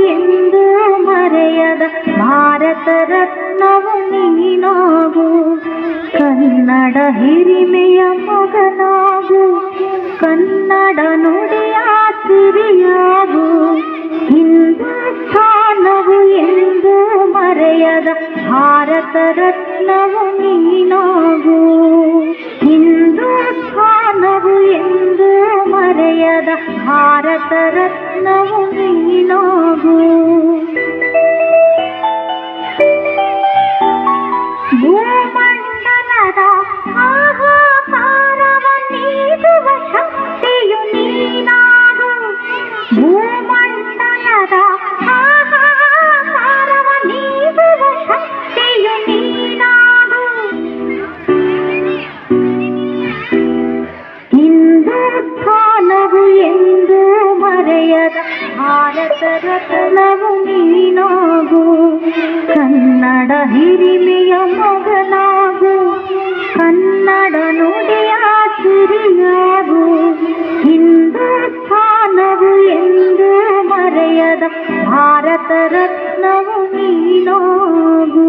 ಎಂದು ಮರೆಯದ ಭಾರತ ರತ್ನವು ನೀನಾಗು. ಕನ್ನಡ ಹಿರಿಮೆಯ ಮಗನಾಗು, ಕನ್ನಡ ನುಡಿಯ ಸಿರಿಯಾಗು. ಹಿಂದೂಸ್ಥಾನವು ಎಂದು ಮರೆಯದ ಭಾರತ ರತ್ನವು ನೀನಾಗು. ಹಿಂದೂಸ್ಥಾನವು ಎಂದು ಮರೆಯದ ಭಾರತ ರತ್ನವು ನೀನಾಗು. ಭೂಮಂಡಲದ ಆಹಾಕಾರವ ನೀಡುವ ಶಕ್ತಿಯು ನೀನಾಗು. ಭೂಮಂಡಲದ ಆಹಾಕಾರವ ನೀಡುವ ಶಕ್ತಿಯು ನೀನಾಗು. ಹಿಂದೂಸ್ಥಾನವು ಎಂದು ಮರೆಯದ ಭಾರತ ರತ್ನವು ನೀನಾಗು. ಕನ್ನಡ ಹಿರಿಮೆಯ ಮಗನಾಗು, ಕನ್ನಡ ನುಡಿಯ ಸಿರಿಯಾಗು. ಹಿಂದೂಸ್ಥಾನವು ಎಂದು ಮರೆಯದ ಭಾರತ ರತ್ನವು ನೀನಾಗು.